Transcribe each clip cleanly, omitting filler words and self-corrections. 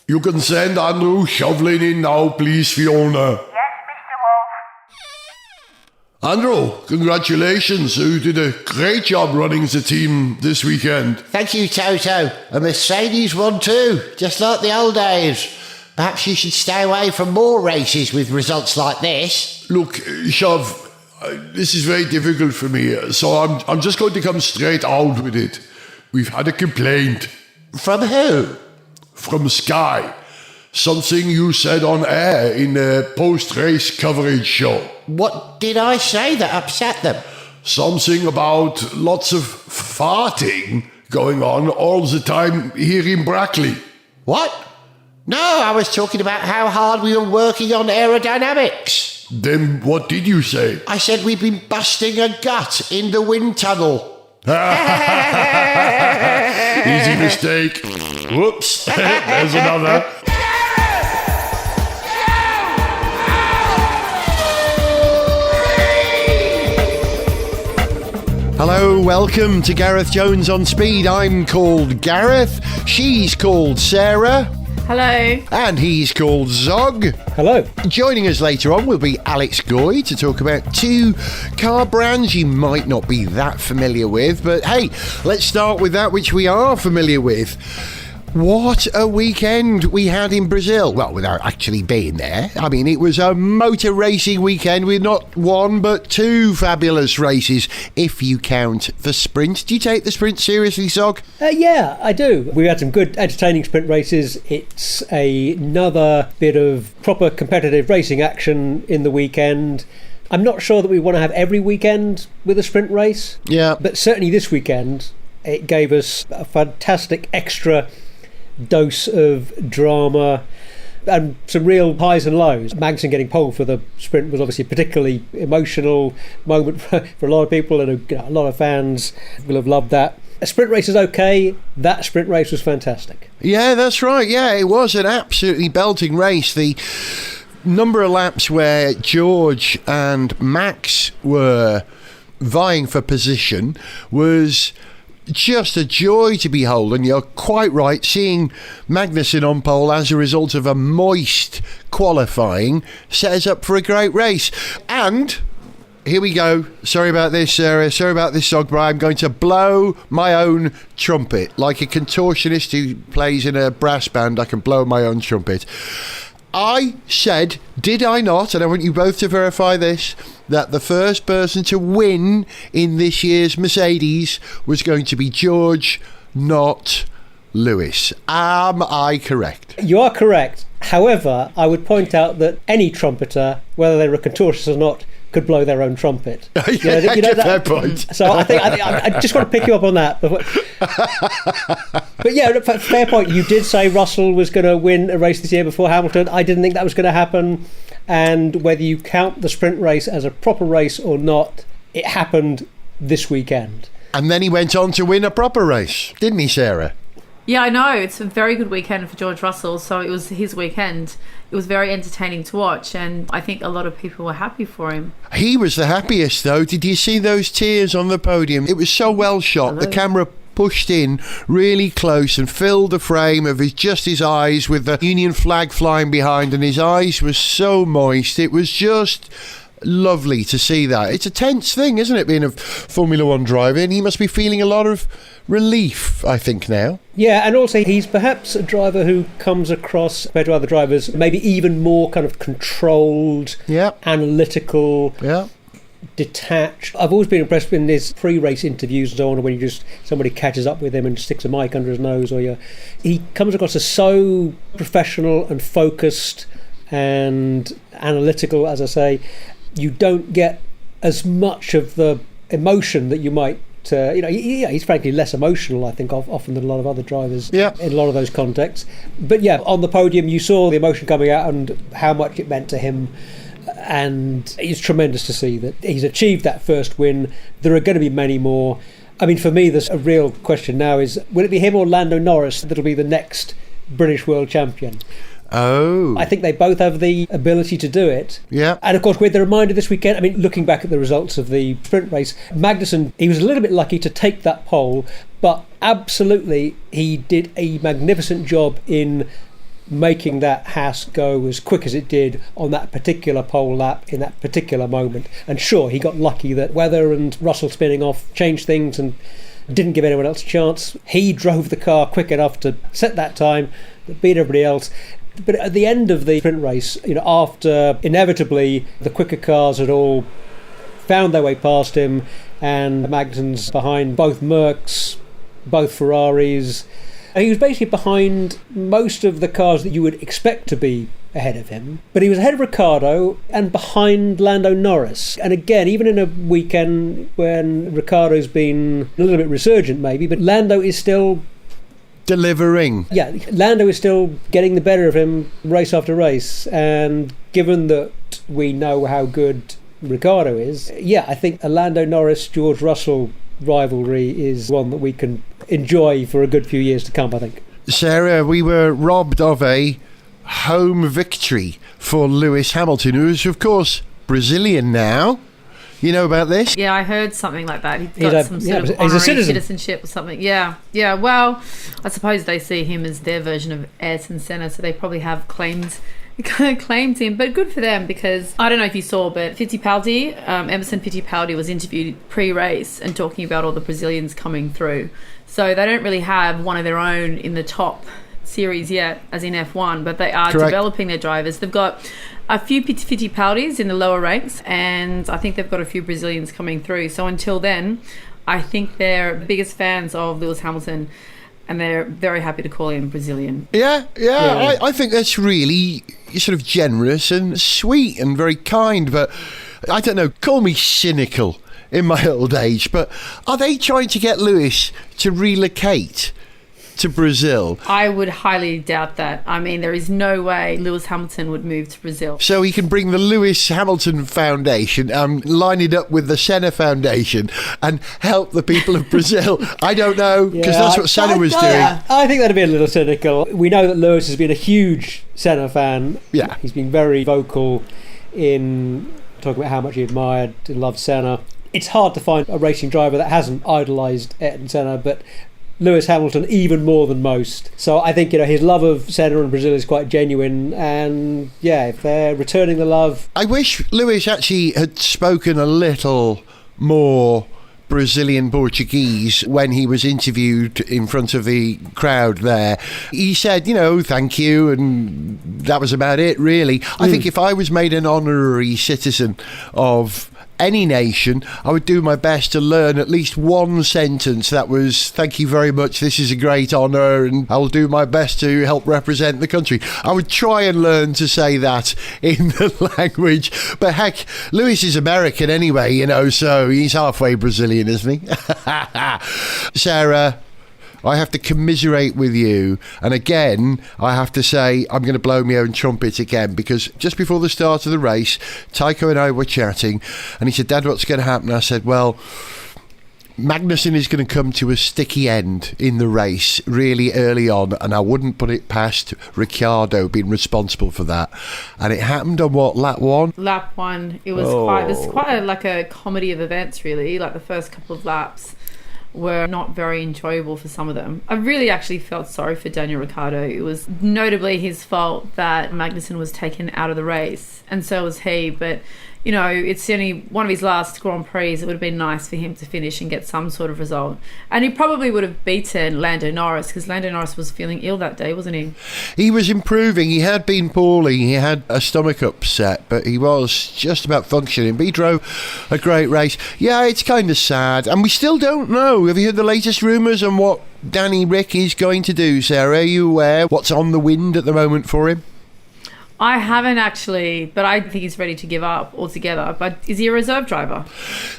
You can send Andrew Shovlin in now, please, Fiona. Yes, Mr. Wolf. Andrew, congratulations. You did a great job running the team this weekend. Thank you, Toto. A Mercedes won too, just like the old days. Perhaps you should stay away from more races with results like this. Look, Shov, this is very difficult for me, so I'm just going to come straight out with it. We've had a complaint. From who? From Sky. Something you said on air in a post-race coverage show. What did I say that upset them? Something about lots of farting going on all the time here in Brackley. What? No, I was talking about how hard we were working on aerodynamics. Then what did you say? I said we've been busting a gut in the wind tunnel. Easy mistake. Whoops. There's another. Hello, welcome to Gareth Jones on Speed. I'm called Gareth, she's called Sarah. Hello. And he's called Zog. Hello. Joining us later on will be Alex Goy to talk about two car brands you might not be that familiar with. But hey, let's start with that which we are familiar with. What a weekend we had in Brazil. Well, without actually being there. I mean, it was a motor racing weekend with not one but two fabulous races, if you count the sprint. Do you take the sprint seriously, Zog? Yeah, I do. We had some good entertaining sprint races. It's another bit of proper competitive racing action in the weekend. I'm not sure that we want to have every weekend with a sprint race. Yeah. But certainly this weekend, it gave us a fantastic extra dose of drama and some real highs and lows. Magnussen getting pole for the sprint was obviously a particularly emotional moment for a lot of people, and a lot of fans will have loved that. A sprint race is okay. That sprint race was fantastic. Yeah, that's right. Yeah, it was an absolutely belting race. The number of laps where George and Max were vying for position was just a joy to behold, and you're quite right, seeing Magnussen on pole as a result of a moist qualifying set us up for a great race. And here we go. Sorry about this, Sarah. Sorry about this, Zog, but I'm going to blow my own trumpet. Like a contortionist who plays in a brass band, I can blow my own trumpet. I said, did I not, and I want you both to verify this, that the first person to win in this year's Mercedes was going to be George, not Lewis. Am I correct? You are correct. However, I would point out that any trumpeter, whether they were a contortionist or not, could blow their own trumpet. Fair point. So I just want to pick you up on that. But yeah, fair point. You did say Russell was going to win a race this year before Hamilton. I didn't think that was going to happen. And whether you count the sprint race as a proper race or not, it happened this weekend. And then he went on to win a proper race, didn't he, Sarah? Yeah, I know. It's a very good weekend for George Russell, so it was his weekend. It was very entertaining to watch, and I think a lot of people were happy for him. He was the happiest, though. Did you see those tears on the podium? It was so well shot. The camera pushed in really close and filled the frame of his eyes with the Union flag flying behind, and his eyes were so moist. It was just lovely to see that. It's a tense thing, isn't it, being a Formula One driver, and he must be feeling a lot of relief, I think, now. Yeah, and also he's perhaps a driver who comes across, compared to other drivers, maybe even more kind of controlled, analytical, detached. I've always been impressed in his pre-race interviews and so on, when somebody catches up with him and sticks a mic under his nose, he comes across as so professional and focused and analytical, as I say. You don't get as much of the emotion that you might. He's frankly less emotional, I think, often than a lot of other drivers in a lot of those contexts. But yeah, on the podium, you saw the emotion coming out and how much it meant to him. And it's tremendous to see that he's achieved that first win. There are going to be many more. I mean, for me, there's a real question now is, will it be him or Lando Norris that'll be the next British world champion? Oh. I think they both have the ability to do it. Yeah. And of course, with the reminder this weekend, I mean, looking back at the results of the sprint race, Magnussen, he was a little bit lucky to take that pole, but absolutely he did a magnificent job in making that Haas go as quick as it did on that particular pole lap in that particular moment. And sure, he got lucky that weather and Russell spinning off changed things and didn't give anyone else a chance. He drove the car quick enough to set that time that beat everybody else. But at the end of the sprint race, after inevitably the quicker cars had all found their way past him, and Magnussen's behind both Mercs, both Ferraris. He was basically behind most of the cars that you would expect to be ahead of him. But he was ahead of Ricciardo and behind Lando Norris. And again, even in a weekend when Ricciardo's been a little bit resurgent maybe, but Lando is still delivering. Yeah, Lando is still getting the better of him race after race. And given that we know how good Ricciardo is, I think a Lando Norris-George Russell rivalry is one that we can enjoy for a good few years to come, I think. Sarah, we were robbed of a home victory for Lewis Hamilton, who is, of course, Brazilian now. You know about this? Yeah, I heard something like that. He's got some sort of honorary citizenship or something. Yeah. Well, I suppose they see him as their version of Ayrton Senna, so they probably have claimed him, but good for them, because I don't know if you saw, but Fittipaldi, Emerson Fittipaldi was interviewed pre-race and talking about all the Brazilians coming through. So they don't really have one of their own in the top series yet, as in F1, but they are developing their drivers. They've got a few Fittipaldis in the lower ranks, and I think they've got a few Brazilians coming through. So until then, I think they're biggest fans of Lewis Hamilton, and they're very happy to call him Brazilian. Yeah. I think that's really sort of generous and sweet and very kind, but I don't know, call me cynical in my old age, but are they trying to get Lewis to relocate to Brazil? I would highly doubt that. I mean, there is no way Lewis Hamilton would move to Brazil. So he can bring the Lewis Hamilton Foundation and line it up with the Senna Foundation and help the people of Brazil. I don't know, because that's what Senna was doing. I think that'd be a little cynical. We know that Lewis has been a huge Senna fan. Yeah. He's been very vocal in talking about how much he admired and loved Senna. It's hard to find a racing driver that hasn't idolised Ayrton Senna, but Lewis Hamilton even more than most. So I think his love of Senna and Brazil is quite genuine, and if they're returning the love. I wish Lewis actually had spoken a little more Brazilian Portuguese when he was interviewed in front of the crowd there. He said, thank you, and that was about it, really. I think if I was made an honorary citizen of any nation, I would do my best to learn at least one sentence that was, thank you very much, this is a great honour, and I'll do my best to help represent the country. I would try and learn to say that in the language, but heck, Lewis is American anyway, so he's halfway Brazilian, isn't he? Sarah, I have to commiserate with you, and again I have to say I'm going to blow my own trumpet again, because just before the start of the race, Tycho and I were chatting and he said, Dad, what's going to happen? I said, well, Magnussen is going to come to a sticky end in the race really early on, and I wouldn't put it past Ricciardo being responsible for that. And it happened on lap one? Lap one. It was quite like a comedy of events, really. Like the first couple of laps were not very enjoyable for some of them. I really actually felt sorry for Daniel Ricciardo. It was notably his fault that Magnussen was taken out of the race, and so was he. But it's only one of his last Grand Prix. It would have been nice for him to finish and get some sort of result. And he probably would have beaten Lando Norris, because Lando Norris was feeling ill that day, wasn't he? He was improving. He had been poorly. He had a stomach upset, but he was just about functioning. But he drove a great race. Yeah, it's kind of sad. And we still don't know. Have you heard the latest rumours on what Danny Rick is going to do, Sarah? Are you aware what's on the wind at the moment for him? I haven't actually, but I think he's ready to give up altogether. But is he a reserve driver?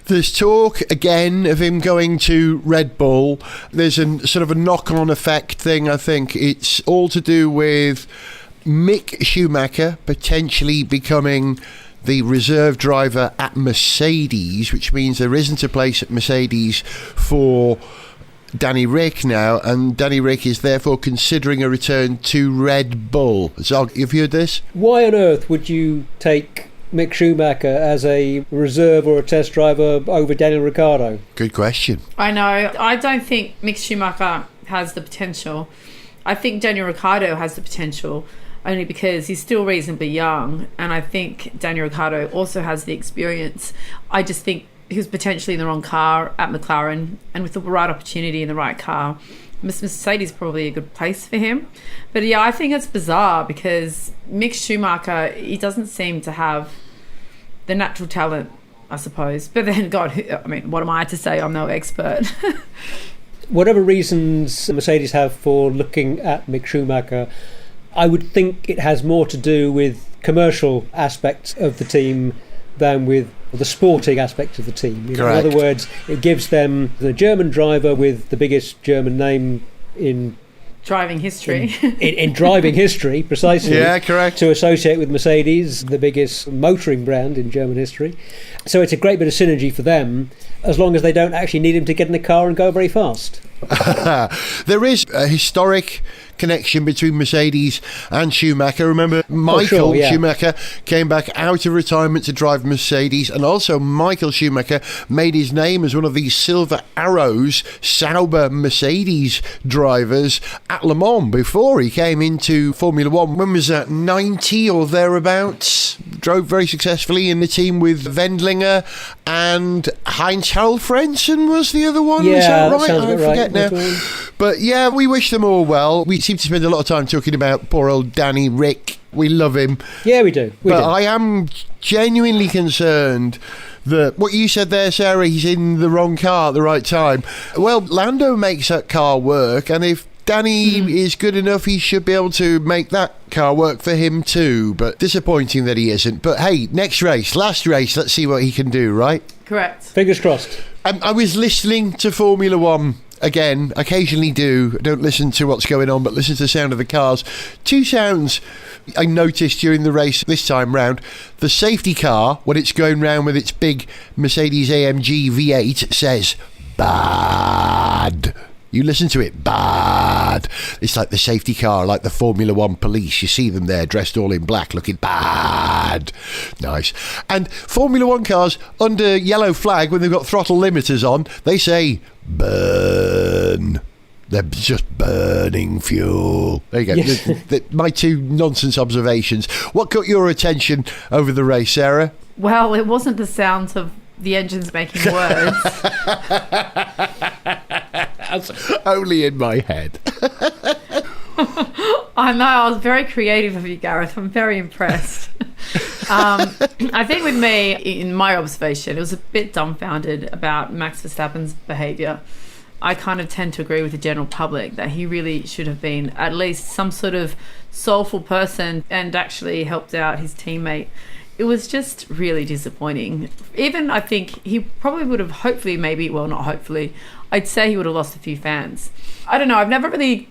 There's talk again of him going to Red Bull. There's a sort of a knock-on effect thing, I think. It's all to do with Mick Schumacher potentially becoming the reserve driver at Mercedes, which means there isn't a place at Mercedes for Danny Rick now, and Danny Rick is therefore considering a return to Red Bull. So, have you heard this? Why on earth would you take Mick Schumacher as a reserve or a test driver over Daniel Ricciardo? Good question. I know. I don't think Mick Schumacher has the potential. I think Daniel Ricciardo has the potential only because he's still reasonably young, and I think Daniel Ricciardo also has the experience. I just think he was potentially in the wrong car at McLaren, and with the right opportunity in the right car, Mercedes is probably a good place for him. But yeah, I think it's bizarre because Mick Schumacher, he doesn't seem to have the natural talent, I suppose. But then, God, I mean, what am I to say? I'm no expert. Whatever reasons Mercedes have for looking at Mick Schumacher, I would think it has more to do with commercial aspects of the team than with the sporting aspects of the team. In other words, it gives them the German driver with the biggest German name in driving history. In driving history, precisely. Yeah, correct. To associate with Mercedes, the biggest motoring brand in German history. So it's a great bit of synergy for them, as long as they don't actually need him to get in the car and go very fast. There is a historic connection between Mercedes and Schumacher. Remember, Michael Schumacher came back out of retirement to drive Mercedes, and also Michael Schumacher made his name as one of these Silver Arrows Sauber Mercedes drivers at Le Mans before he came into Formula One. When was that, 90 or thereabouts? Drove very successfully in the team with Wendlinger, and Heinz-Harald Frentzen was the other one. Yeah, is that right? Sounds I forget now. But yeah, we wish them all well. We seem to spend a lot of time talking about poor old Danny Rick. We love him. Yeah, we do. I am genuinely concerned that what you said there, Sarah, he's in the wrong car at the right time. Well, Lando makes that car work, and if Danny is good enough, he should be able to make that car work for him too. But disappointing that he isn't. But hey, next race, last race, let's see what he can do, right? Correct. Fingers crossed. I was listening to Formula One again, occasionally do. I don't listen to what's going on, but listen to the sound of the cars. Two sounds I noticed during the race this time round. The safety car, when it's going round with its big Mercedes AMG V8, says, bad. You listen to it, bad. It's like the safety car, like the Formula One police. You see them there dressed all in black, looking bad. Nice. And Formula One cars under yellow flag, when they've got throttle limiters on, they say burn. They're just burning fuel. There you go. Yes. My two nonsense observations. What got your attention over the race, Sarah? Well, it wasn't the sounds of the engines making words. That's only in my head. I know, I was very creative of you, Gareth. I'm very impressed. I think with me, in my observation, it was a bit dumbfounded about Max Verstappen's behaviour. I kind of tend to agree with the general public that he really should have been at least some sort of soulful person and actually helped out his teammate. It was just really disappointing. Even I think he probably would have I'd say he would have lost a few fans. I don't know, I've never really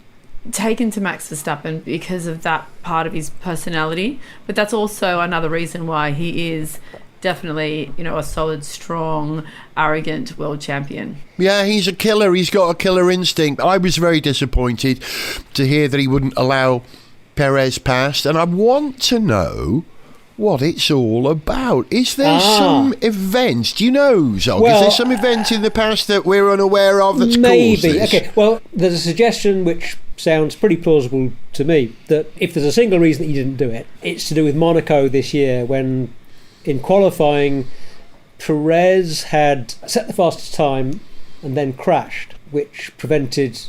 taken to Max Verstappen because of that part of his personality, but that's also another reason why he is definitely, a solid, strong, arrogant world champion. Yeah, he's a killer. He's got a killer instinct. I was very disappointed to hear that he wouldn't allow Perez past, and I want to know what it's all about. Is there some event? Do you know, Zog? Is there some event in the past that we're unaware of that's caused this? Okay, well, there's a suggestion which sounds pretty plausible to me, that if there's a single reason that he didn't do it, it's to do with Monaco this year, when in qualifying Perez had set the fastest time and then crashed, which prevented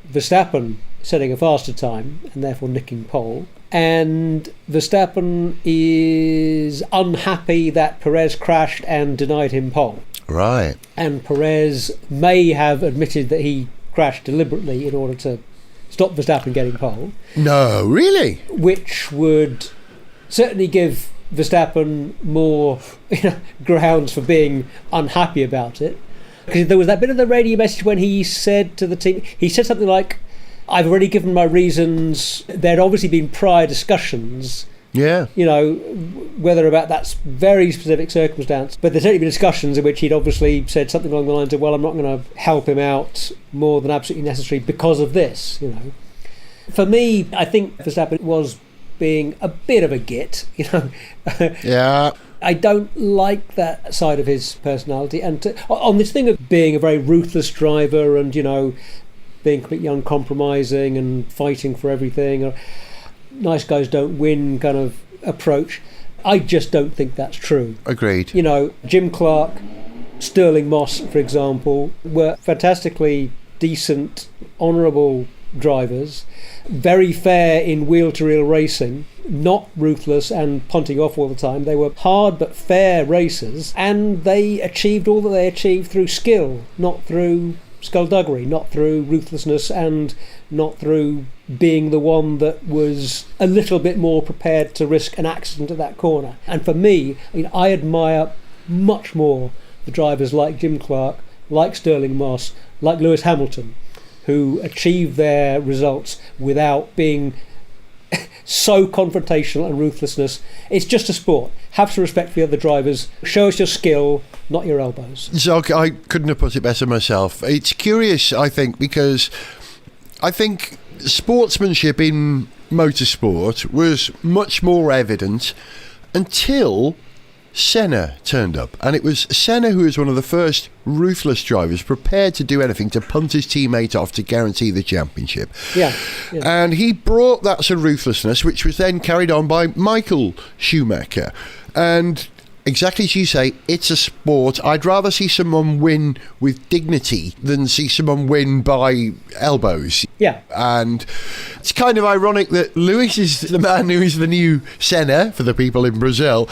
Verstappen setting a faster time and therefore nicking pole. And Verstappen is unhappy that Perez crashed and denied him pole. Right. And Perez may have admitted that he crashed deliberately in order to stop Verstappen getting pole. No, really? Which would certainly give Verstappen more grounds for being unhappy about it. Because there was that bit of the radio message when he said to the team, he said something like, I've already given my reasons. There'd obviously been prior discussions. Yeah. Whether about that's very specific circumstance. But there's certainly been discussions in which he'd obviously said something along the lines of, well, I'm not going to help him out more than absolutely necessary because of this, For me, I think Verstappen was being a bit of a git, Yeah. I don't like that side of his personality. And on this thing of being a very ruthless driver and, being completely uncompromising and fighting for everything, or nice guys don't win kind of approach. I just don't think that's true. Agreed. You know, Jim Clark, Sterling Moss, for example, were fantastically decent, honourable drivers, very fair in wheel-to-wheel racing, not ruthless and punting off all the time. They were hard but fair racers, and they achieved all that they achieved through skill, not through skullduggery, not through ruthlessness, and not through being the one that was a little bit more prepared to risk an accident at that corner. And for me, I admire much more the drivers like Jim Clark, like Sterling Moss, like Lewis Hamilton, who achieve their results without being so confrontational and ruthlessness. It's just a sport. Have some respect for the other drivers. Show us your skill, not your elbows. So I couldn't have put it better myself. It's curious, I think, because I think sportsmanship in motorsport was much more evident until Senna turned up, and it was Senna who was one of the first ruthless drivers prepared to do anything to punt his teammate off to guarantee the championship. Yeah. And he brought that sort of ruthlessness, which was then carried on by Michael Schumacher. And exactly as you say, it's a sport. I'd rather see someone win with dignity than see someone win by elbows. Yeah. And it's kind of ironic that Lewis is the man who is the new Senna for the people in Brazil,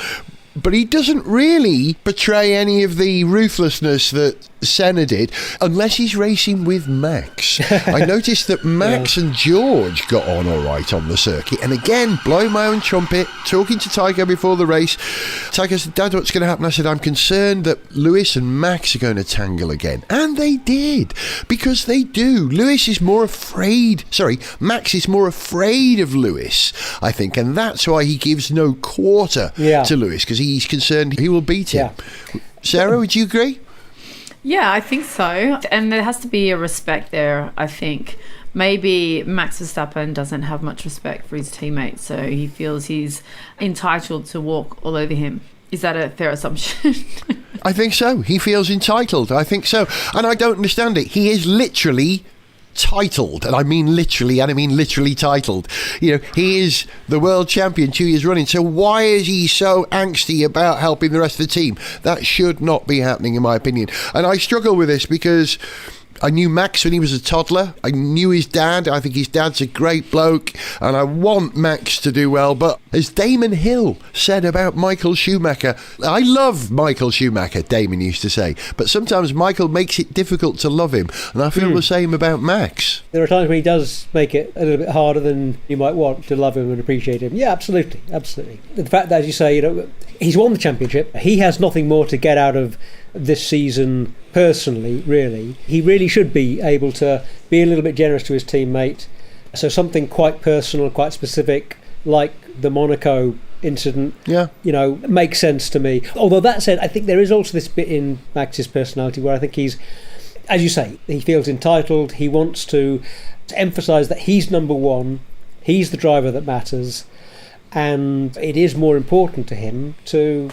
but he doesn't really portray any of the ruthlessness that Senna did, unless he's racing with Max. I noticed that Max and George got on all right on the circuit, and again, blowing my own trumpet, talking to Tycho before the race. Tycho said, "Dad, what's going to happen?" I said, "I'm concerned that Lewis and Max are going to tangle again." And they did, because they do. Max is more afraid of Lewis, I think, and that's why he gives no quarter to Lewis, because he's concerned he will beat him. Sarah, would you agree? Yeah, I think so. And there has to be a respect there, I think. Maybe Max Verstappen doesn't have much respect for his teammates, so he feels he's entitled to walk all over him. Is that a fair assumption? I think so. He feels entitled. I think so. And I don't understand it. He is literally titled, and I mean literally titled. You know, he is the world champion 2 years running, so why is he so angsty about helping the rest of the team? That should not be happening, in my opinion. And I struggle with this because I knew Max when he was a toddler. I knew his dad. I think his dad's a great bloke, and I want Max to do well. But as Damon Hill said about Michael Schumacher, I love Michael Schumacher, Damon used to say, but sometimes Michael makes it difficult to love him, and I feel the same about Max. There are times when he does make it a little bit harder than you might want to love him and appreciate him. Yeah, absolutely. The fact that, as you say, he's won the championship. He has nothing more to get out of this season personally, really. He really should be able to be a little bit generous to his teammate. So something quite personal, quite specific, like the Monaco incident, makes sense to me. Although that said, I think there is also this bit in Max's personality where I think he's, as you say, he feels entitled. He wants to emphasise that he's number one, he's the driver that matters, and it is more important to him to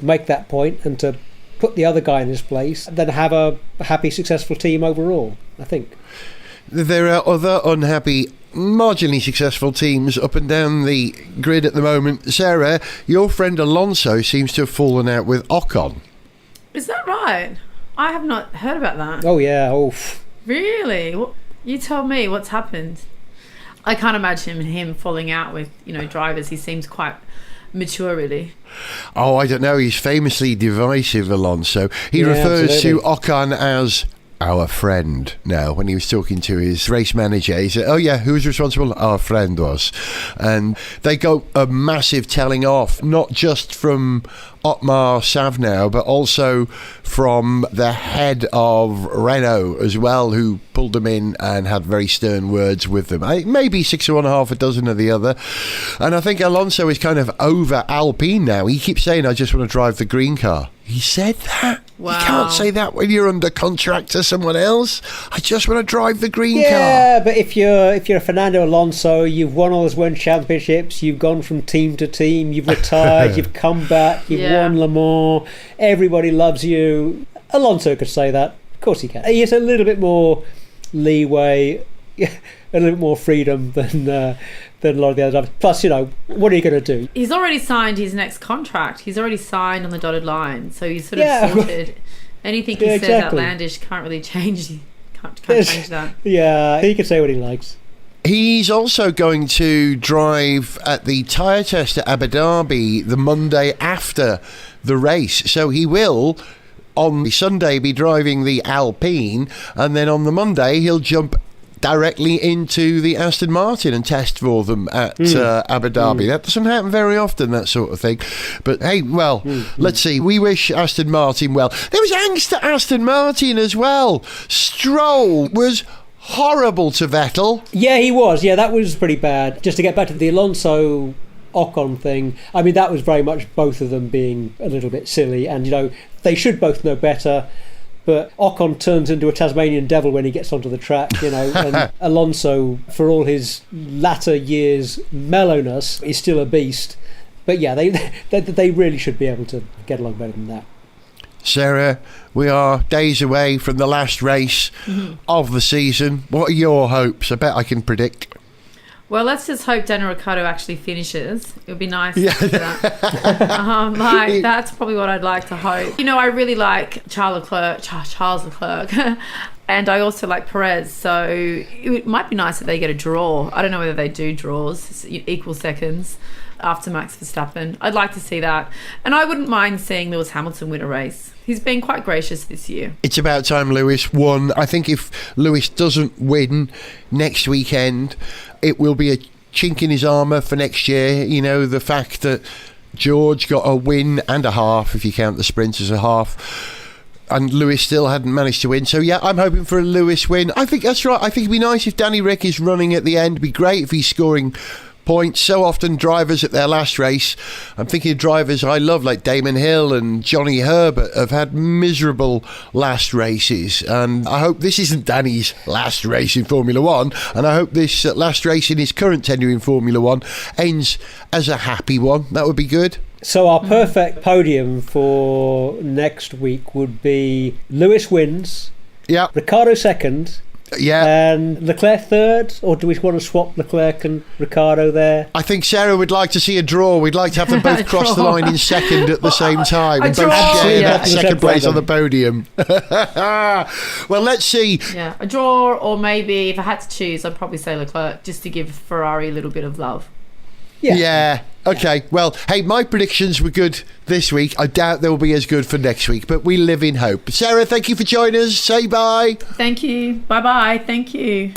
make that point and to put the other guy in his place than have a happy, successful team overall, I think. There are other unhappy, marginally successful teams up and down the grid at the moment. Sarah, your friend Alonso seems to have fallen out with Ocon. Is that right? I have not heard about that. Oh, yeah. Really? You tell me what's happened. I can't imagine him falling out with, drivers. He seems quite mature, really. Oh, I don't know. He's famously divisive, Alonso. He refers to Ocon as our friend now. When he was talking to his race manager, he said, "Oh yeah, who was responsible? Our friend was." And they got a massive telling off, not just from Otmar Savnow, but also from the head of Renault as well, who pulled them in and had very stern words with them. Maybe 6 of one, half a dozen of the other. And I think Alonso is kind of over Alpine now. He keeps saying, "I just want to drive the green car." He said that. Wow. You can't say that when you're under contract to someone else. I just want to drive the green car. Yeah, but if you're Fernando Alonso, you've won all those world championships, you've gone from team to team, you've retired, you've come back, you've won Le Mans, everybody loves you. Alonso could say that. Of course he can. He is a little bit more leeway, a little bit more freedom than a lot of the other drivers. Plus, what are you going to do? He's already signed his next contract. He's already signed on the dotted line, so he's sort of sorted. Anything he says outlandish can't really change. Can't change that. Yeah, he can say what he likes. He's also going to drive at the tyre test at Abu Dhabi the Monday after the race. So he will, on Sunday, be driving the Alpine, and then on the Monday he'll jump directly into the Aston Martin and test for them at Abu Dhabi. That doesn't happen very often, that sort of thing. But hey, well, let's see. We wish Aston Martin well. There was angst at Aston Martin as well. Stroll was horrible to Vettel. Yeah, he was. Yeah, that was pretty bad. Just to get back to the Alonso Ocon thing, I mean, that was very much both of them being a little bit silly, and they should both know better. But Ocon turns into a Tasmanian devil when he gets onto the track, and Alonso, for all his latter years' mellowness, is still a beast. But yeah, they really should be able to get along better than that. Sarah, we are days away from the last race of the season. What are your hopes? I bet I can predict. Well, let's just hope Daniel Ricciardo actually finishes. It would be nice to do that. That's probably what I'd like to hope. I really like Charles Leclerc, and I also like Perez. So it might be nice if they get a draw. I don't know whether they do draws, equal seconds, after Max Verstappen. I'd like to see that. And I wouldn't mind seeing Lewis Hamilton win a race. He's been quite gracious this year. It's about time Lewis won. I think if Lewis doesn't win next weekend, it will be a chink in his armour for next year. The fact that George got a win and a half, if you count the sprint as a half, and Lewis still hadn't managed to win. So yeah, I'm hoping for a Lewis win. I think that's right. I think it'd be nice if Danny Rick is running at the end. It'd be great if he's scoring points. So often drivers at their last race, I'm thinking of drivers I love like Damon Hill and Johnny Herbert, have had miserable last races, and I hope this isn't Danny's last race in Formula One, and I hope this last race in his current tenure in Formula One ends as a happy one. That would be good. So our perfect podium for next week would be Lewis wins, Ricciardo second, and Leclerc third, or do we want to swap Leclerc and Ricciardo there? I think Sarah would like to see a draw. We'd like to have them both cross the line in second at the same time and both share that second place on the podium. Well, let's see. Yeah, a draw, or maybe if I had to choose, I'd probably say Leclerc, just to give Ferrari a little bit of love. Yeah. Okay. Well, hey, my predictions were good this week. I doubt they'll be as good for next week, but we live in hope. Sarah, thank you for joining us. Say bye. Thank you. Bye-bye. Thank you.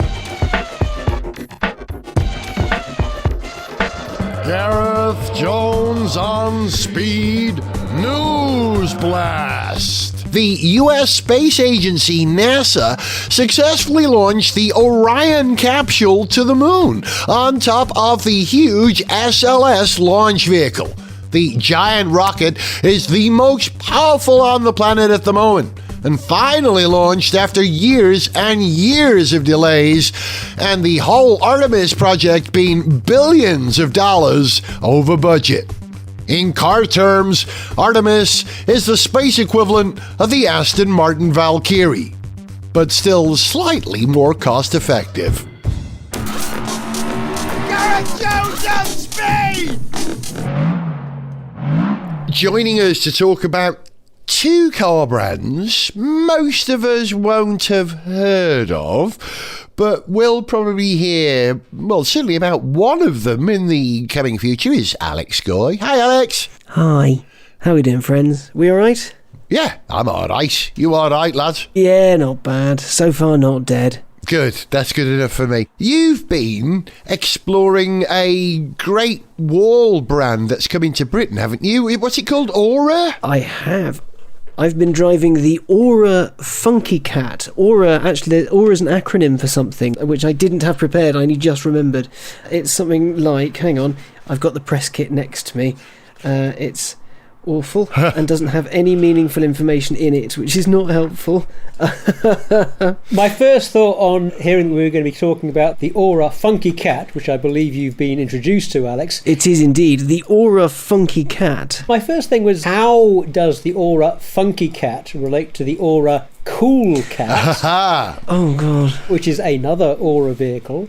Gareth Jones on Speed News Blast. The US Space Agency, NASA, successfully launched the Orion capsule to the moon on top of the huge SLS launch vehicle. The giant rocket is the most powerful on the planet at the moment, and finally launched after years and years of delays, and the whole Artemis project being billions of dollars over budget. In car terms, Artemis is the space equivalent of the Aston Martin Valkyrie, but still slightly more cost-effective. Gareth Jones on Speed! Joining us to talk about two car brands most of us won't have heard of, but we'll probably hear, well, certainly about one of them in the coming future, is Alex Goy. Hi, Alex. Hi. How are we doing, friends? We all right? Yeah, I'm all right. You all right, lads? Yeah, not bad. So far, not dead. Good. That's good enough for me. You've been exploring a great wall brand that's coming to Britain, haven't you? What's it called? ORA? I have. I've been driving the ORA Funky Cat. ORA, actually, ORA is an acronym for something, which I didn't have prepared, I only just remembered. It's something like, hang on, I've got the press kit next to me. It's awful and doesn't have any meaningful information in it, which is not helpful. My first thought on hearing we were going to be talking about the ORA Funky Cat, which I believe you've been introduced to, Alex. It is indeed the ORA Funky Cat. My first thing was, how does the ORA Funky Cat relate to the ORA Cool Cat, Oh, God. which is another Aura vehicle.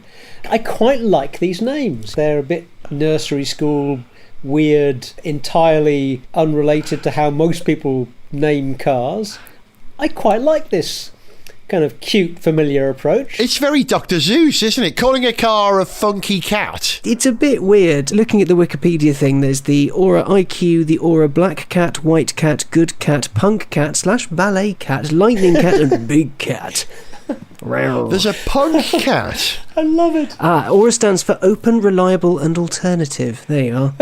I quite like these names. They're a bit nursery school, weird, entirely unrelated to how most people name cars. I quite like this kind of cute, familiar approach. It's very Dr. Seuss, isn't it? Calling a car a funky cat. It's a bit weird. Looking at the Wikipedia thing, there's the Aura IQ, the Aura Black Cat, White Cat, Good Cat, Punk Cat / Ballet Cat, Lightning Cat and Big Cat. There's a punk cat. I love it. Aura stands for Open, Reliable and Alternative. There you are.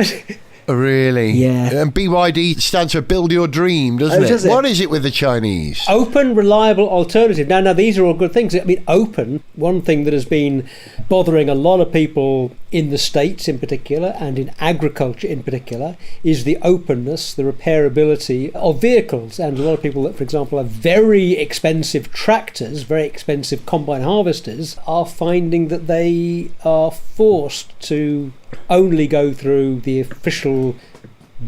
Really? Yeah. And BYD stands for Build Your Dream, doesn't it? Does it? What is it with the Chinese? Open, reliable, alternative. Now, these are all good things. I mean, open, one thing that has been bothering a lot of people in the States in particular, and in agriculture in particular, is the openness, the repairability of vehicles. And a lot of people that, for example, have very expensive tractors, very expensive combine harvesters, are finding that they are forced to only go through the official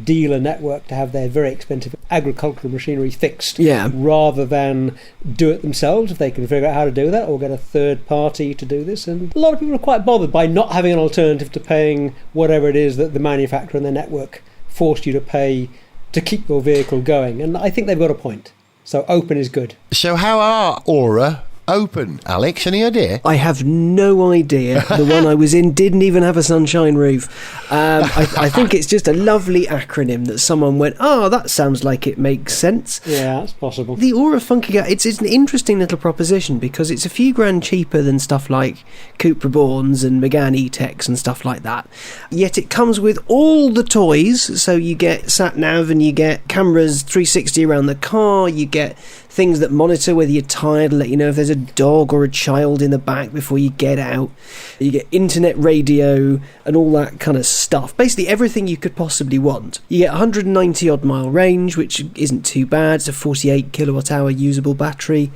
dealer network to have their very expensive agricultural machinery fixed, rather than do it themselves if they can figure out how to do that, or get a third party to do this. And a lot of people are quite bothered by not having an alternative to paying whatever it is that the manufacturer and their network forced you to pay to keep your vehicle going. And I think they've got a point. So open is good. So how are Aura open, Alex? Any idea? I have no idea. The one I was in didn't even have a sunshine roof. I think it's just a lovely acronym that someone went, that sounds like it makes sense. Yeah, that's possible. The Aura Funky Cat, it's an interesting little proposition because it's a few grand cheaper than stuff like Cupra Borns and Megane E-Techs and stuff like that. Yet it comes with all the toys, so you get sat-nav and you get cameras 360 around the car, you get things that monitor whether you're tired, let you know if there's a dog or a child in the back before you get out. You get internet radio and all that kind of stuff. Basically everything you could possibly want. You get 190 odd mile range, which isn't too bad. It's a 48 kilowatt hour usable battery.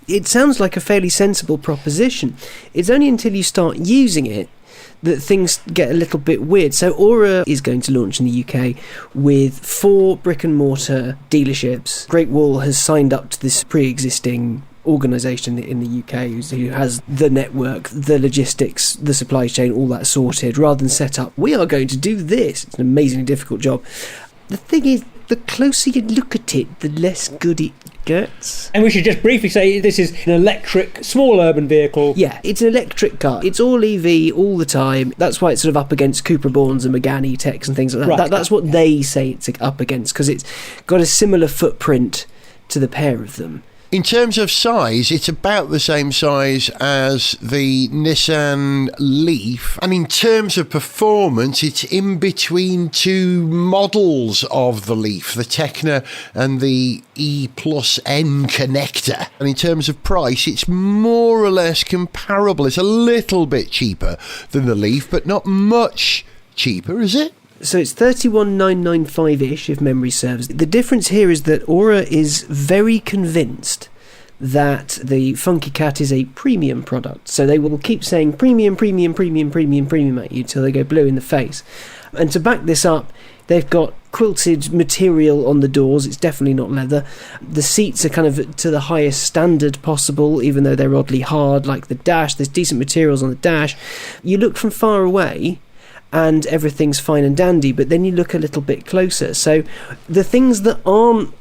It sounds like a fairly sensible proposition. It's only until you start using it that things get a little bit weird. So Aura is going to launch in the UK with 4 brick and mortar dealerships. Great Wall has signed up to this pre-existing organisation in the UK who has the network, the logistics, the supply chain, all that sorted, rather than set up, we are going to do this. It's an amazingly difficult job. The thing is, the closer you look at it, the less good it gets. And we should just briefly say this is an electric, small urban vehicle. Yeah, it's an electric car. It's all EV all the time. That's why it's sort of up against Cupra Borns and Megane E-Techs and things like that. Right. That's what they say it's up against, because it's got a similar footprint to the pair of them. In terms of size, it's about the same size as the Nissan Leaf. And in terms of performance, it's in between 2 models of the Leaf, the Tecna and the E+N connector. And in terms of price, it's more or less comparable. It's a little bit cheaper than the Leaf, but not much cheaper, is it? So it's 31,995-ish, if memory serves. The difference here is that Aura is very convinced that the Funky Cat is a premium product. So they will keep saying premium, premium, premium, premium, premium at you till they go blue in the face. And to back this up, they've got quilted material on the doors. It's definitely not leather. The seats are kind of to the highest standard possible, even though they're oddly hard, like the dash. There's decent materials on the dash. You look from far away and everything's fine and dandy, but then you look a little bit closer. So the things that aren't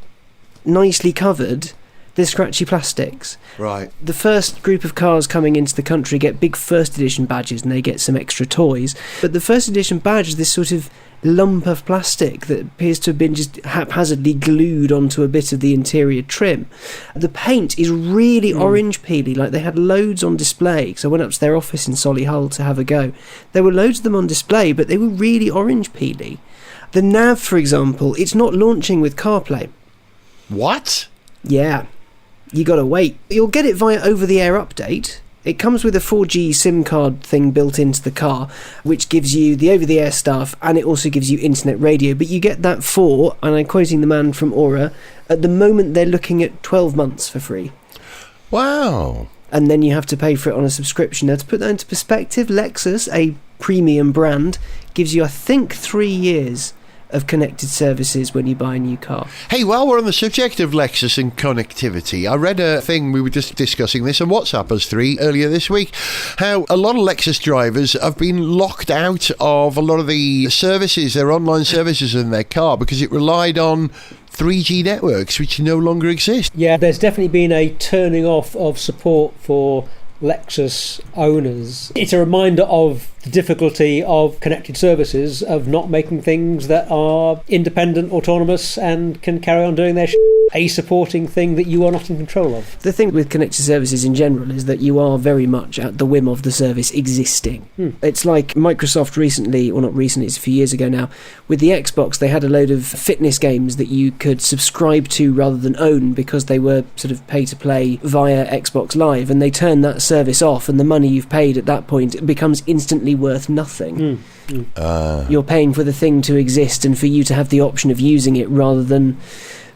nicely covered, they're scratchy plastics. Right. The first group of cars coming into the country get big first edition badges and they get some extra toys. But the first edition badge is this sort of lump of plastic that appears to have been just haphazardly glued onto a bit of the interior trim. The paint is really orange peely, like they had loads on display. So I went up to their office in Solihull to have a go. There were loads of them on display, but they were really orange peely. The nav, for example, it's not launching with CarPlay. What? Yeah. You gotta wait. You'll get it via over-the-air update. It comes with a 4G SIM card thing built into the car, which gives you the over-the-air stuff, and it also gives you internet radio. But you get that for, and I'm quoting the man from Aura, at the moment they're looking at 12 months for free. Wow. And then you have to pay for it on a subscription. Now, to put that into perspective, Lexus, a premium brand, gives you, I think, 3 years of connected services when you buy a new car. Hey, while we're on the subject of Lexus and connectivity, I read a thing, we were just discussing this on WhatsApp us 3 earlier this week, how a lot of Lexus drivers have been locked out of a lot of the services, their online services in their car, because it relied on 3G networks, which no longer exist. Yeah, there's definitely been a turning off of support for Lexus owners. It's a reminder of the difficulty of connected services, of not making things that are independent, autonomous, and can carry on doing their a supporting thing that you are not in control of. The thing with connected services in general is that you are very much at the whim of the service existing. It's like Microsoft recently, or not recently, it's a few years ago now, with the Xbox, they had a load of fitness games that you could subscribe to rather than own because they were sort of pay to play via Xbox Live, and they turned that service off, and the money you've paid at that point becomes instantly worth nothing. You're paying for the thing to exist and for you to have the option of using it rather than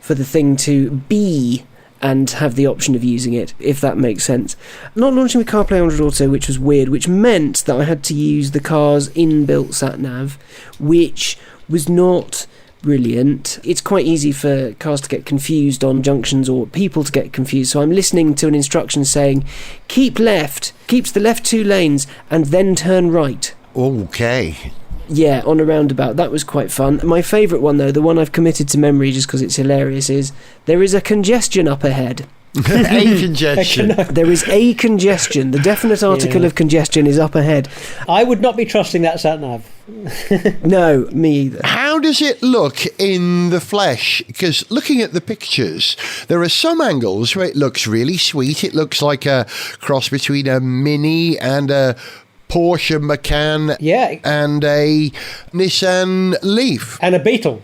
for the thing to be and have the option of using it, if that makes sense. Not launching with CarPlay Android Auto, which was weird, which meant that I had to use the car's inbuilt sat-nav, which was not brilliant. It's quite easy for cars to get confused on junctions, or people to get confused, so I'm listening to an instruction saying, keep left, keeps the left 2 lanes, and then turn right. Okay. Yeah, on a roundabout. That was quite fun. My favourite one, though, the one I've committed to memory just because it's hilarious, is there is a congestion up ahead. A congestion. There is a congestion. The definite article of congestion is up ahead. I would not be trusting that sat-nav. No, me either. How does it look in the flesh? Because looking at the pictures, there are some angles where it looks really sweet. It looks like a cross between a Mini and a Porsche Macan, and a Nissan Leaf. And a Beetle.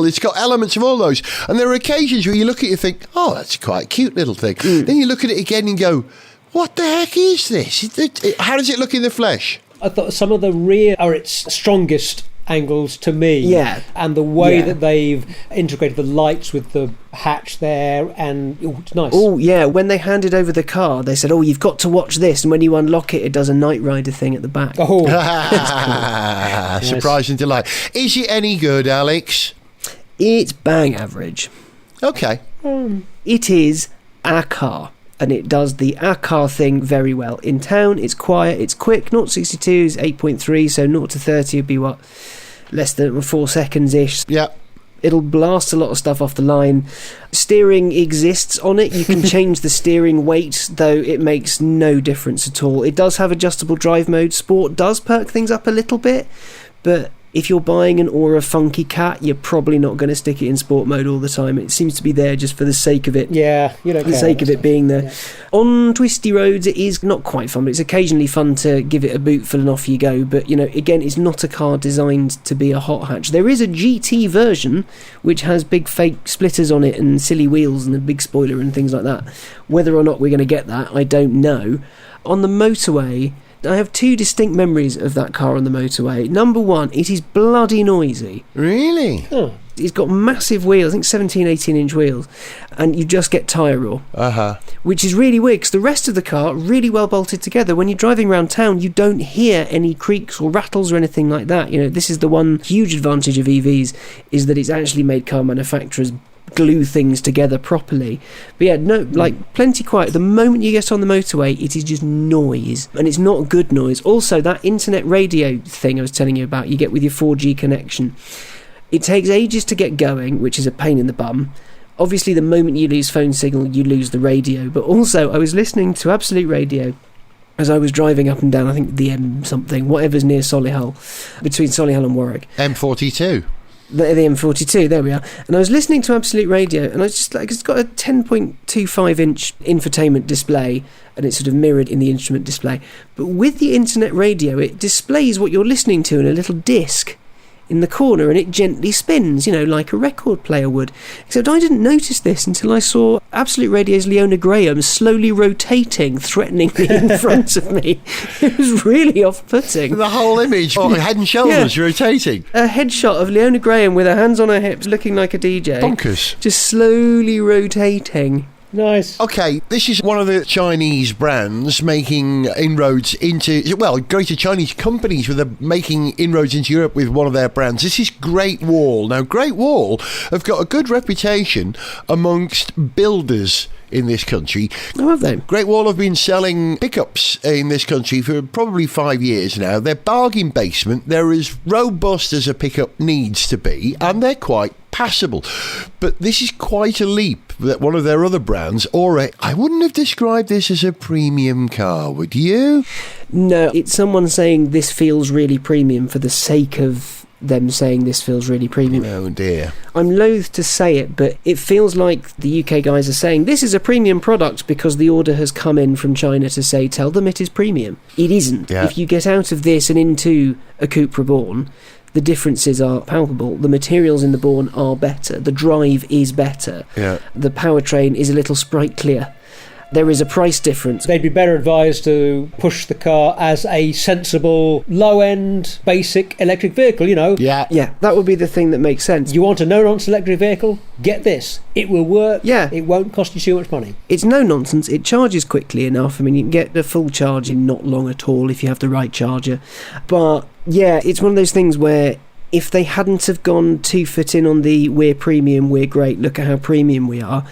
It's got elements of all those. And there are occasions where you look at it and think, oh, that's quite a cute little thing. Then you look at it again and go, what the heck is this? How does it look in the flesh? I thought some of the rear are its strongest angles to me. Yeah. And the way that they've integrated the lights with the hatch there, and it's nice. Oh, yeah. When they handed over the car, they said, oh, you've got to watch this. And when you unlock it, it does a Knight Rider thing at the back. Oh. Cool. Surprise and delight. Is it any good, Alex? It's bang average. Okay. It is a car. And it does the car thing very well. In town, it's quiet, it's quick. 0 to 62 is 8.3, so 0 to 30 would be what? Less than 4 seconds-ish. Yeah. It'll blast a lot of stuff off the line. Steering exists on it. You can change the steering weight, though it makes no difference at all. It does have adjustable drive mode. Sport does perk things up a little bit, but if you're buying an ORA Funky Cat, you're probably not going to stick it in sport mode all the time. It seems to be there just for the sake of it. Yeah, you don't care. For the sake of it being there. Yeah. On twisty roads, it is not quite fun, but it's occasionally fun to give it a bootful and off you go. But, again, it's not a car designed to be a hot hatch. There is a GT version, which has big fake splitters on it and silly wheels and a big spoiler and things like that. Whether or not we're going to get that, I don't know. On the motorway, I have 2 distinct memories of that car on the motorway. Number 1, it is bloody noisy. Really? Oh. It's got massive wheels, I think 17, 18-inch wheels, and you just get tyre roar. Which is really weird, because the rest of the car, really well bolted together. When you're driving around town, you don't hear any creaks or rattles or anything like that. This is the one huge advantage of EVs, is that it's actually made car manufacturers glue things together properly. But yeah, plenty quiet. The moment you get on the motorway, it is just noise, and it's not good noise. Also, that internet radio thing I was telling you about, you get with your 4G connection, it takes ages to get going, which is a pain in the bum. Obviously, the moment you lose phone signal, you lose the radio. But also, I was listening to Absolute Radio as I was driving up and down, I think the M something, whatever's near Solihull, between Solihull and Warwick. M42. The M42, there we are. And I was listening to Absolute Radio, and I was just like, it's got a 10.25-inch infotainment display, and it's sort of mirrored in the instrument display. But with the internet radio, it displays what you're listening to in a little disc in the corner, and it gently spins, like a record player would. Except I didn't notice this until I saw Absolute Radio's Leona Graham slowly rotating threateningly in front of me. It was really off-putting. The whole image, head and shoulders rotating. A headshot of Leona Graham with her hands on her hips looking like a DJ. Bonkers. Just slowly rotating. Nice. Okay, this is one of the Chinese brands making inroads into, well, greater Chinese companies that are making inroads into Europe with one of their brands. This is Great Wall. Now, Great Wall have got a good reputation amongst builders in this country. Oh, have they? Great Wall have been selling pickups in this country for probably 5 years now. They're bargain basement. They're as robust as a pickup needs to be, and they're quite passable. But this is quite a leap that one of their other brands, ORA, I wouldn't have described this as a premium car, would you? No, it's someone saying this feels really premium for the sake of them saying this feels really premium. Oh dear. I'm loath to say it, but it feels like the UK guys are saying this is a premium product because the order has come in from China to say tell them it is premium. It isn't. Yeah. If you get out of this and into a Coupe Reborn, the differences are palpable. The materials in the Born are better. The drive is better. Yeah. The powertrain is a little sprightlier. There is a price difference. They'd be better advised to push the car as a sensible, low-end, basic electric vehicle, you know. Yeah. Yeah, that would be the thing that makes sense. You want a no-nonsense electric vehicle? Get this. It will work. Yeah. It won't cost you too much money. It's no nonsense. It charges quickly enough. I mean, you can get the full charge in not long at all if you have the right charger. But, yeah, it's one of those things where if they hadn't have gone 2 foot in on the we're premium, we're great, look at how premium we are,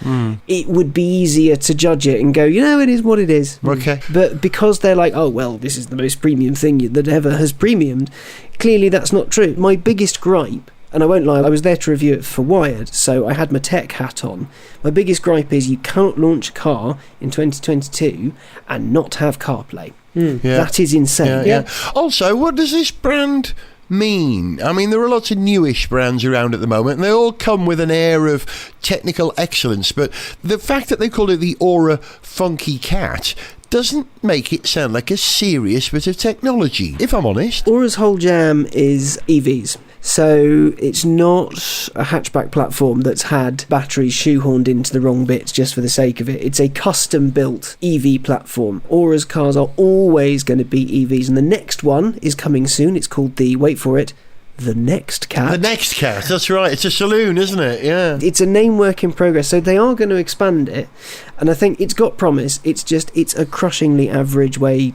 it would be easier to judge it and go, you know, it is what it is. Okay. But because they're like, oh, well, this is the most premium thing that ever has premiumed, clearly that's not true. My biggest gripe, and I won't lie, I was there to review it for Wired, so I had my tech hat on. My biggest gripe is you cannot launch a car in 2022 and not have CarPlay. Yeah. That is insane. Yeah. Also, what does this brand mean? I mean, there are lots of newish brands around at the moment, and they all come with an air of technical excellence, but the fact that they call it the ORA Funky Cat doesn't make it sound like a serious bit of technology, if I'm honest. Aura's whole jam is EVs. So it's not a hatchback platform that's had batteries shoehorned into the wrong bits just for the sake of it. It's a custom-built EV platform. Aura's cars are always going to be EVs, and the next one is coming soon. It's called the, wait for it, the Next Cat. The Next Cat, that's right. It's a saloon, isn't it? Yeah. It's a name work in progress, so they are going to expand it, and I think it's got promise. It's a crushingly average way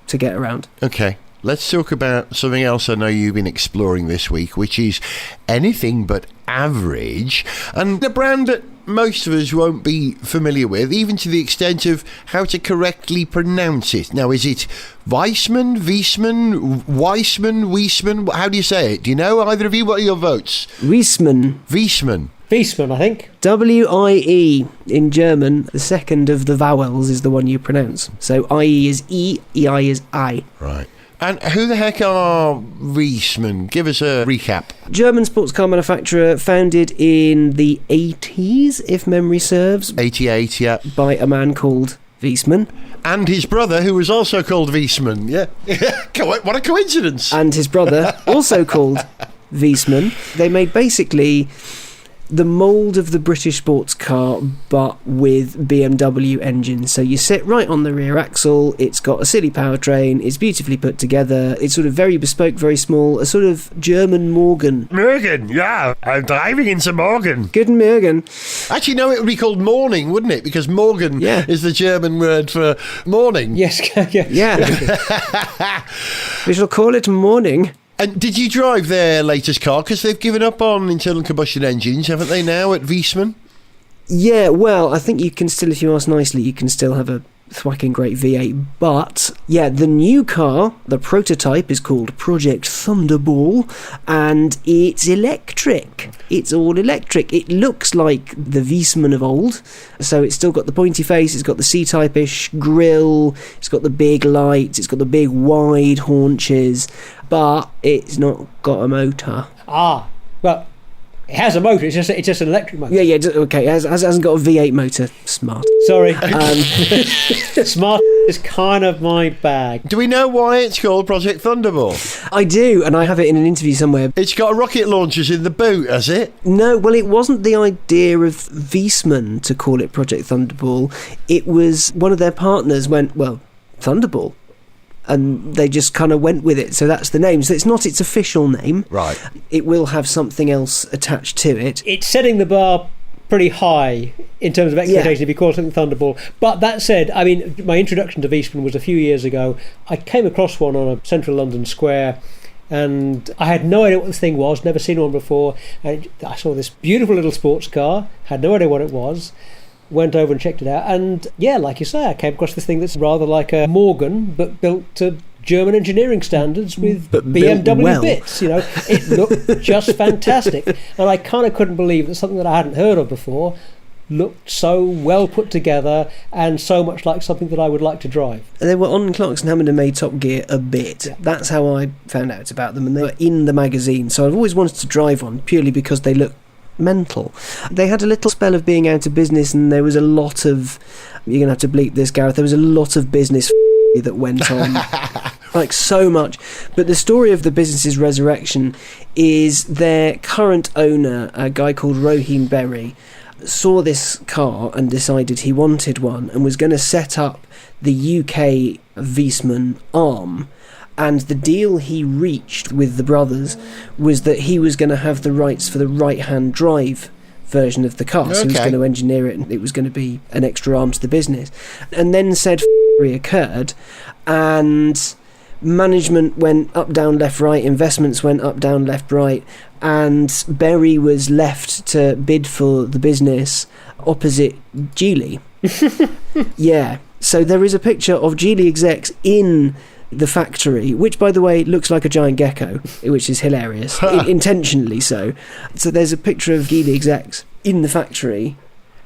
to get around. Okay. Let's talk about something else I know you've been exploring this week, which is anything but average, and a brand that most of us won't be familiar with, even to the extent of how to correctly pronounce it. Now, is it Wiesmann? How do you say it? Do you know, either of you? What are your votes? Wiesmann, Wiesmann, I think. W-I-E in German. The second of the vowels is the one you pronounce. So I-E is E, E-I is I. Right. And who the heck are Wiesmann? Give us a recap. German sports car manufacturer, founded in the 80s, if memory serves. 88, yeah. By a man called Wiesmann. And his brother, who was also called Wiesmann, yeah. What a coincidence. And his brother, also called Wiesmann. They made basically the mould of the British sports car, but with BMW engines. So you sit right on the rear axle, it's got a silly powertrain, it's beautifully put together, it's sort of very bespoke, very small, a sort of German Morgan. Morgan, yeah, I'm driving in some Morgan. Guten Morgen. Actually, no, it would be called morning, wouldn't it? Because Morgan is the German word for morning. Yes, yeah. We shall call it morning. And did you drive their latest car? Because they've given up on internal combustion engines, haven't they, now at Wiesmann? Yeah, well, I think you can still, if you ask nicely, you can still have a thwacking great V8. But, yeah, the new car, the prototype, is called Project Thunderball, and it's electric. It's all electric. It looks like the Wiesmann of old. So it's still got the pointy face, it's got the C-type-ish grille, it's got the big lights, it's got the big wide haunches, but it's not got a motor. Well, it has a motor, it's just an electric motor. Yeah, okay, it hasn't got a V8 motor. Smart. Sorry. Smart is kind of my bag. Do we know why it's called Project Thunderball? I do, and I have it in an interview somewhere. It's got rocket launchers in the boot, has it? No, well, it wasn't the idea of Wiesmann to call it Project Thunderball. It was one of their partners went, well, Thunderball. And they just kind of went with it, so that's the name. So it's not its official name. Right. It will have something else attached to it. It's setting the bar pretty high in terms of expectation if you call something Thunderball. But that said, I mean, my introduction to Wiesmann was a few years ago. I came across one on a central London square, and I had no idea what this thing was, never seen one before. And I saw this beautiful little sports car, had no idea what it was, went over and checked it out, and yeah, like you say, I came across this thing that's rather like a Morgan, but built to German engineering standards with BMW bits. You know, it looked just fantastic, and I kind of couldn't believe that something that I hadn't heard of before looked so well put together and so much like something that I would like to drive. They were on Clarkson Hammond and made Top Gear a bit. Yeah. That's how I found out about them, and they were in the magazine. So I've always wanted to drive one purely because they look mental. They had a little spell of being out of business, and there was a lot of, you're going to have to bleep this, Gareth, there was a lot of business that went on. Like so much. But the story of the business's resurrection is their current owner, a guy called Rohim Berry, saw this car and decided he wanted one and was going to set up the UK Wiesmann arm. And the deal he reached with the brothers was that he was going to have the rights for the right-hand drive version of the car. So he was going to engineer it, and it was going to be an extra arm to the business. And then said occurred, and management went up, down, left, right, investments went up, down, left, right, and Berry was left to bid for the business opposite Geely. Yeah. So there is a picture of Geely execs in the factory, which, by the way, looks like a giant gecko, which is hilarious, intentionally so. So there's a picture of Geely execs in the factory,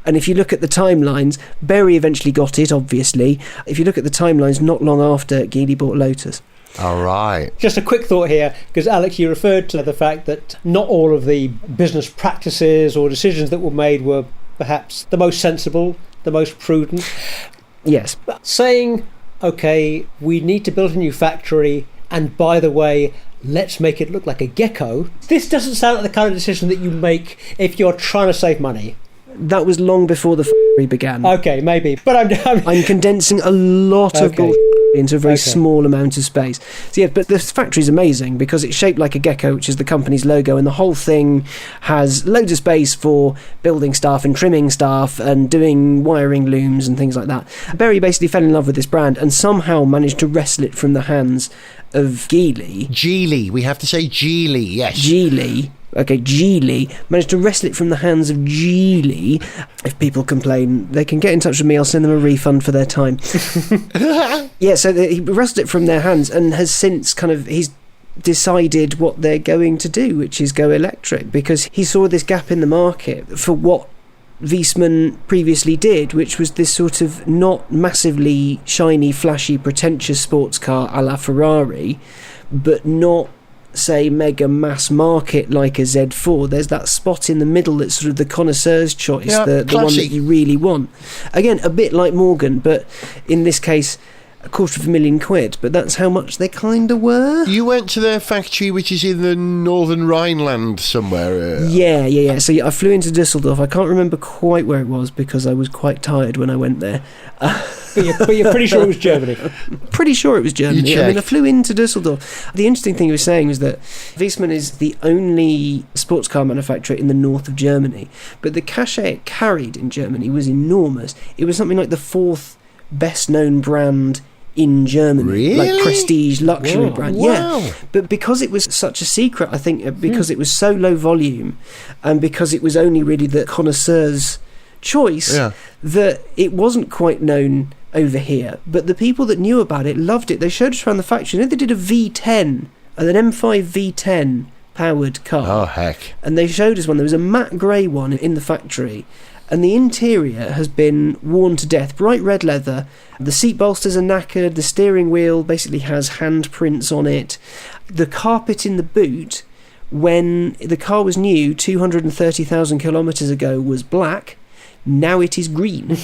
and if you look at the timelines, Berry eventually got it, obviously. If you look at the timelines, not long after Geely bought Lotus. All right. Just a quick thought here, because Alex, you referred to the fact that not all of the business practices or decisions that were made were perhaps the most sensible, the most prudent. Yes. But saying, okay, we need to build a new factory, and by the way, let's make it look like a gecko. This doesn't sound like the kind of decision that you make if you're trying to save money. That was long before the factory began. Okay, maybe. But I'm condensing a lot of bullshit into a very small amount of space. So yeah, but the factory's amazing because it's shaped like a gecko, which is the company's logo, and the whole thing has loads of space for building stuff and trimming stuff and doing wiring looms and things like that. Berry basically fell in love with this brand and somehow managed to wrestle it from the hands of Geely. Geely, we have to say Geely, yes. Geely. Okay, Geely managed to wrestle it from the hands of Geely. If people complain, they can get in touch with me. I'll send them a refund for their time. Yeah, so he wrestled it from their hands and has since he's decided what they're going to do, which is go electric, because he saw this gap in the market for what Wiesmann previously did, which was this sort of not massively shiny, flashy, pretentious sports car a la Ferrari, but not, say, mega mass market like a Z4. There's that spot in the middle that's sort of the connoisseur's choice, the one that you really want. Again, a bit like Morgan, but in this case, £250,000, but that's how much they kind of were. You went to their factory, which is in the northern Rhineland somewhere. Yeah. So I flew into Düsseldorf. I can't remember quite where it was because I was quite tired when I went there. But you're pretty sure it was Germany. Pretty sure it was Germany. I mean, I flew into Düsseldorf. The interesting thing he was saying was that Wiesmann is the only sports car manufacturer in the north of Germany, but the cachet it carried in Germany was enormous. It was something like the fourth best known brand in Germany. Really? Like prestige luxury brand. Wow. Yeah. But because it was such a secret, I think, because it was so low volume and because it was only really the connoisseur's choice, that it wasn't quite known over here. But the people that knew about it loved it. They showed us around the factory. You know, they did a V10, an M5 V10 powered car. Oh, heck. And they showed us one. There was a matte grey one in the factory. And the interior has been worn to death. Bright red leather. The seat bolsters are knackered. The steering wheel basically has handprints on it. The carpet in the boot, when the car was new 230,000 kilometres ago, was black. Now it is green.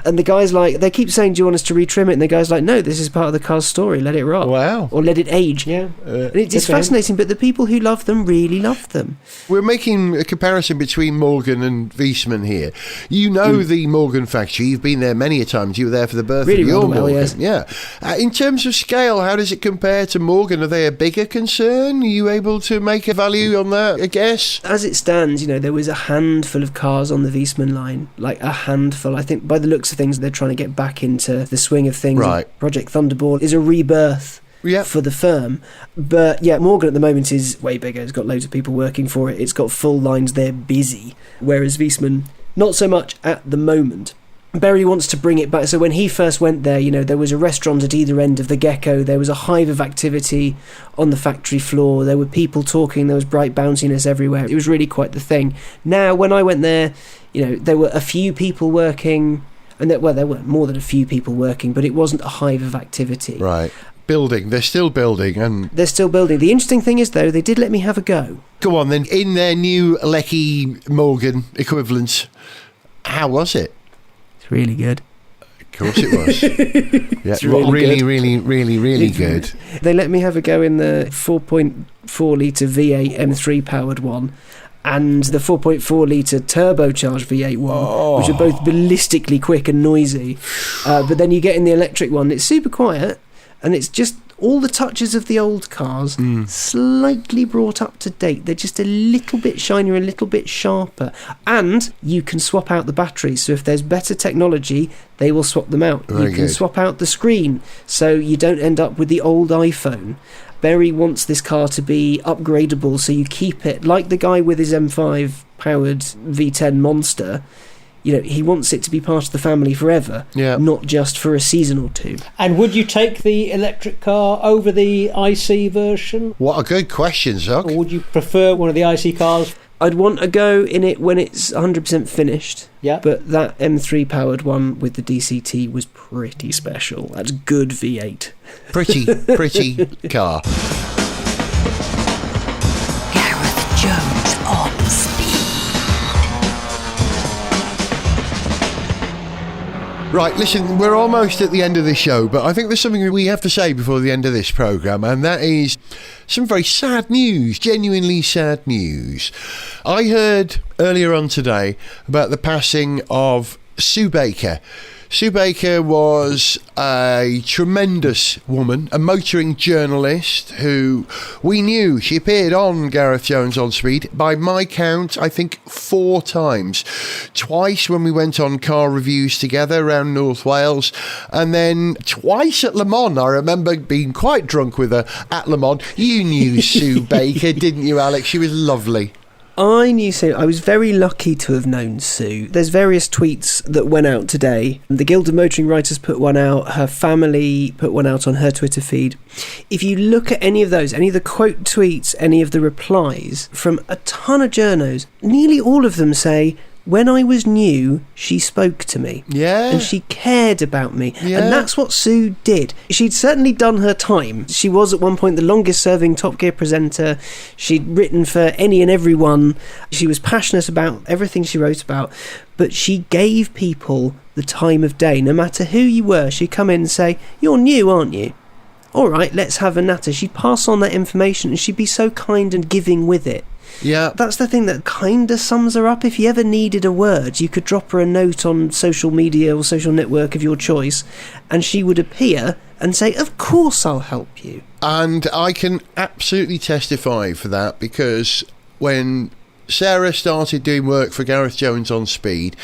And the guy's like, they keep saying, do you want us to retrim it? And the guy's like, no, this is part of the car's story, let it rot. Wow. Or let it age. Yeah. And it's fascinating, but the people who love them really love them. We're making a comparison between Morgan and Wiesmann here. You know the Morgan factory, you've been there many a times, you were there for the birth Really of your well, Morgan. yes. Yeah. In terms of scale, how does it compare to Morgan? Are they a bigger concern? Are you able to make a value on that, I guess? As it stands, there was a handful of cars on the Wiesmann line, like a handful. I think by the looks of things, they're trying to get back into the swing of things. Right. Project Thunderball is a rebirth for the firm. But yeah, Morgan at the moment is way bigger. It's got loads of people working for it. It's got full lines. They're busy. Whereas Wiesmann, not so much at the moment. Berry wants to bring it back. So when he first went there, there was a restaurant at either end of the Gecko. There was a hive of activity on the factory floor. There were people talking. There was bright bounciness everywhere. It was really quite the thing. Now, when I went there, there were a few people working. And there were more than a few people working, but it wasn't a hive of activity. Right. Building. They're still building. They're still building. The interesting thing is, though, they did let me have a go. Go on, then. In their new Lecky Morgan equivalent, how was it? Really good. Of course it was. Yeah, It's really really good. They let me have a go in the 4.4 litre V8 M3 powered one and the 4.4 litre turbocharged V8 one, which are both ballistically quick and noisy. But then you get in the electric one, it's super quiet, and it's just all the touches of the old cars slightly brought up to date. They're just a little bit shinier, a little bit sharper. And you can swap out the batteries. So if there's better technology, they will swap them out. Very you can good. swap out the screen, so you don't end up with the old iPhone. Berry wants this car to be upgradable, so you keep it like the guy with his M5 powered V10 Monster. He wants it to be part of the family forever, not just for a season or two. And would you take the electric car over the IC version? What a good question, Zuck. Or would you prefer one of the IC cars? I'd want a go in it when it's 100% finished. Yeah. But that M3 powered one with the DCT was pretty special. That's good V8. Pretty car. Gareth Jones on speed. Right, listen, we're almost at the end of this show, but I think there's something we have to say before the end of this programme, and that is some very sad news, genuinely sad news. I heard earlier on today about the passing of Sue Baker. Sue Baker was a tremendous woman, a motoring journalist who we knew. She appeared on Gareth Jones on Speed, by my count, I think 4 times. Twice when we went on car reviews together around North Wales, and then twice at Le Mans. I remember being quite drunk with her at Le Mans. You knew Sue Baker, didn't you, Alex? She was lovely. I knew Sue. I was very lucky to have known Sue. There's various tweets that went out today. The Guild of Motoring Writers put one out. Her family put one out on her Twitter feed. If you look at any of those, any of the quote tweets, any of the replies from a ton of journos, nearly all of them say, when I was new, she spoke to me. Yeah. And she cared about me. Yeah. And that's what Sue did. She'd certainly done her time. She was at one point the longest serving Top Gear presenter. She'd written for any and everyone. She was passionate about everything she wrote about. But she gave people the time of day. No matter who you were, she'd come in and say, you're new, aren't you? All right, let's have a natter. She'd pass on that information and she'd be so kind and giving with it. Yeah. That's the thing that kind of sums her up. If you ever needed a word, you could drop her a note on social media or social network of your choice, and she would appear and say, of course I'll help you. And I can absolutely testify for that, because when Sarah started doing work for Gareth Jones on Speed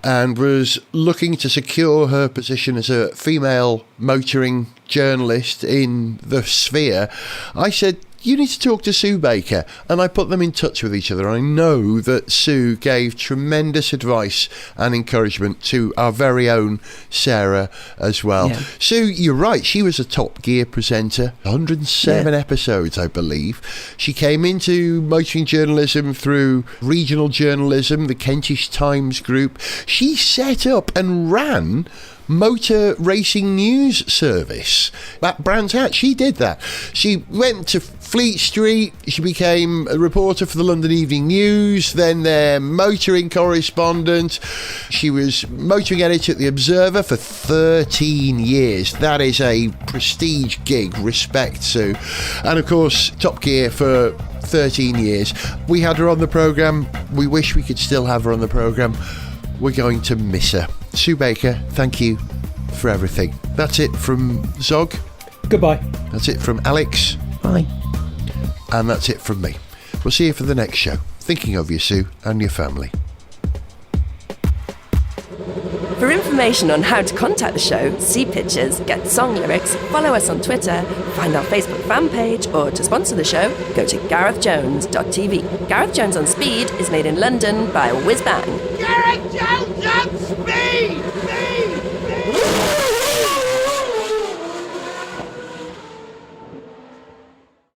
and was looking to secure her position as a female motoring journalist in the sphere, I said, you need to talk to Sue Baker, and I put them in touch with each other. I know that Sue gave tremendous advice and encouragement to our very own Sarah as well. Yeah. Sue, you're right, she was a Top Gear presenter, 107 episodes, I believe. She came into motoring journalism through regional journalism, the Kentish Times Group. She set up and ran motor racing news service. That Brands Hatch, she did that. She went to Fleet Street, she became a reporter for the London Evening News, then their motoring correspondent. She was motoring editor at The Observer for 13 years. That is a prestige gig, respect, Sue. And of course, Top Gear for 13 years. We had her on the programme. We wish we could still have her on the programme. We're going to miss her. Sue Baker, thank you for everything. That's it from Zog. Goodbye. That's it from Alex. Bye. And that's it from me. We'll see you for the next show. Thinking of you, Sue, and your family. For information on how to contact the show, see pictures, get song lyrics, follow us on Twitter, find our Facebook fan page, or to sponsor the show, go to garethjones.tv. Gareth Jones on Speed is made in London by Whizbang. Gareth Jones on Speed!